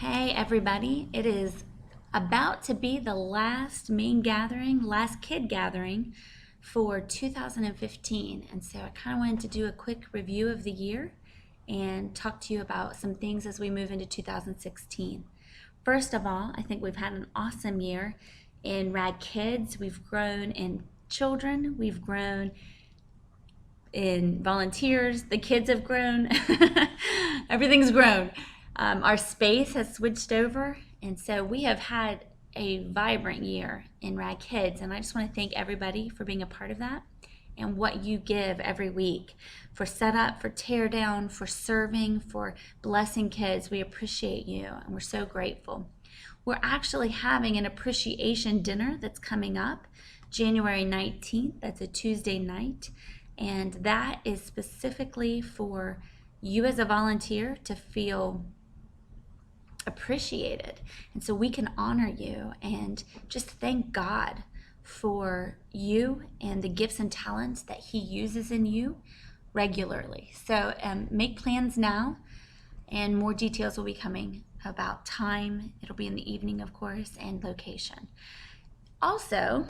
Hey everybody, it is about to be the last main gathering, last kid gathering for 2015. And so I kind of wanted to do a quick review of the year and talk to you about some things as we move into 2016. First of all, I think we've had an awesome year in Rad Kids. We've grown in children, we've grown in volunteers, the kids have grown, everything's grown. Our space has switched over, and so we have had a vibrant year in Rad Kids, and I just want to thank everybody for being a part of that and what you give every week for setup, for tear down, for serving, for blessing kids. We appreciate you, and we're so grateful. We're actually having an appreciation dinner that's coming up January 19th. That's a Tuesday night. And that is specifically for you as a volunteer to feel appreciated. And so we can honor you and just thank God for you and the gifts and talents that He uses in you regularly. So make plans now, and more details will be coming about time. It'll be in the evening, of course, and location. Also,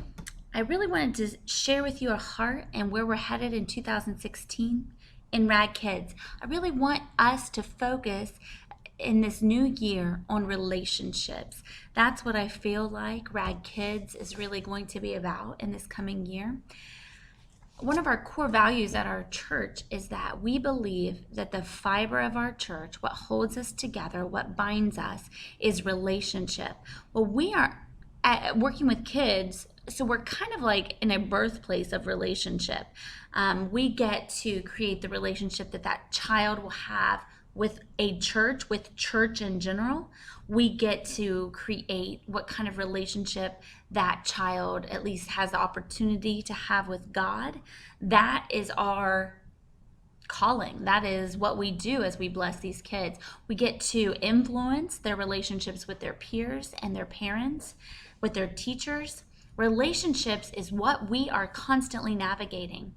I really wanted to share with you our heart and where we're headed in 2016 in Rad Kids. I really want us to focus in this new year on relationships. That's what I feel like Rad Kids is really going to be about in this coming year. One of our core values at our church is that we believe that the fiber of our church, what holds us together, what binds us, is relationship. Well, we are working with kids, so we're kind of like in a birthplace of relationship. We get to create the relationship that child will have with a church, with church in general. We get to create what kind of relationship that child at least has the opportunity to have with God. That is our calling. That is what we do as we bless these kids. We get to influence their relationships with their peers and their parents, with their teachers. Relationships is what we are constantly navigating.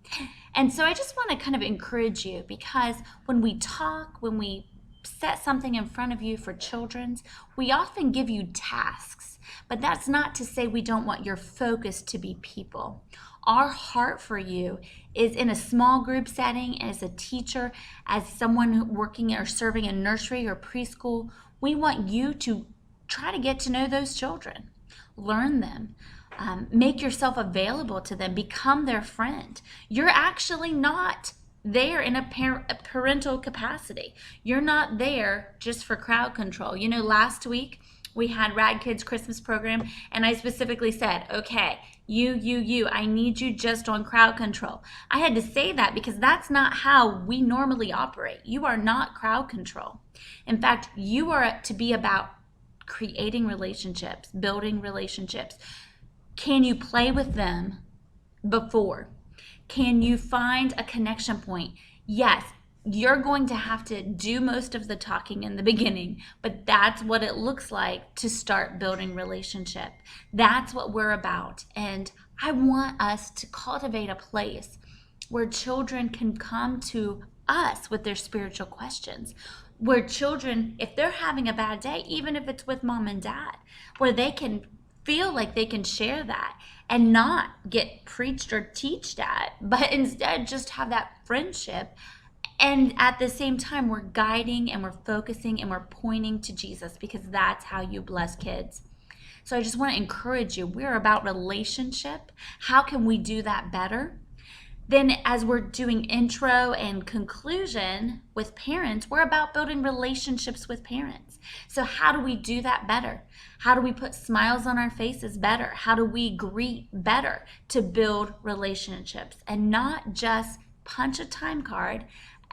And so I just want to kind of encourage you, because when we talk, when we set something in front of you for children's, we often give you tasks, but that's not to say we don't want your focus to be people. Our heart for you is in a small group setting, as a teacher, as someone working or serving in nursery or preschool. We want you to try to get to know those children, learn them. Make yourself available to them, become their friend. You're actually not there in a parental capacity. You're not there just for crowd control. You know, last week we had Rad Kids Christmas program, and I specifically said, okay, you, I need you just on crowd control. I had to say that because that's not how we normally operate. You are not crowd control. In fact, you are to be about creating relationships, building relationships. Can you play with them before? Can you find a connection point? Yes, you're going to have to do most of the talking in the beginning, but that's what it looks like to start building relationship. That's what we're about. And I want us to cultivate a place where children can come to us with their spiritual questions, where children, if they're having a bad day, even if it's with mom and dad, where they can feel like they can share that and not get preached or teached at, but instead just have that friendship. And at the same time, we're guiding and we're focusing and we're pointing to Jesus, because that's how you bless kids. So I just want to encourage you. We're about relationship. How can we do that better? Then as we're doing intro and conclusion with parents, we're about building relationships with parents. So how do we do that better? How do we put smiles on our faces better? How do we greet better to build relationships and not just punch a time card?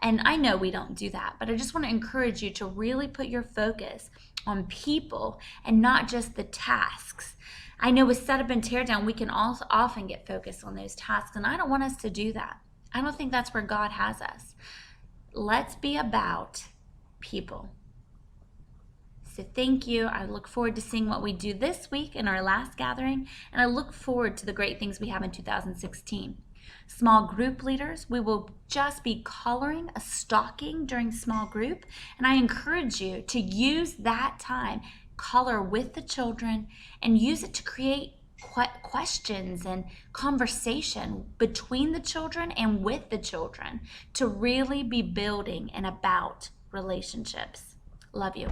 And I know we don't do that, but I just want to encourage you to really put your focus on people and not just the tasks. I know with setup and tear down, we can also often get focused on those tasks, and I don't want us to do that. I don't think that's where God has us. Let's be about people. So thank you. I look forward to seeing what we do this week in our last gathering, and I look forward to the great things we have in 2016. Small group leaders, we will just be coloring a stocking during small group. And I encourage you to use that time, color with the children, and use it to create questions and conversation between the children and with the children to really be building and about relationships. Love you.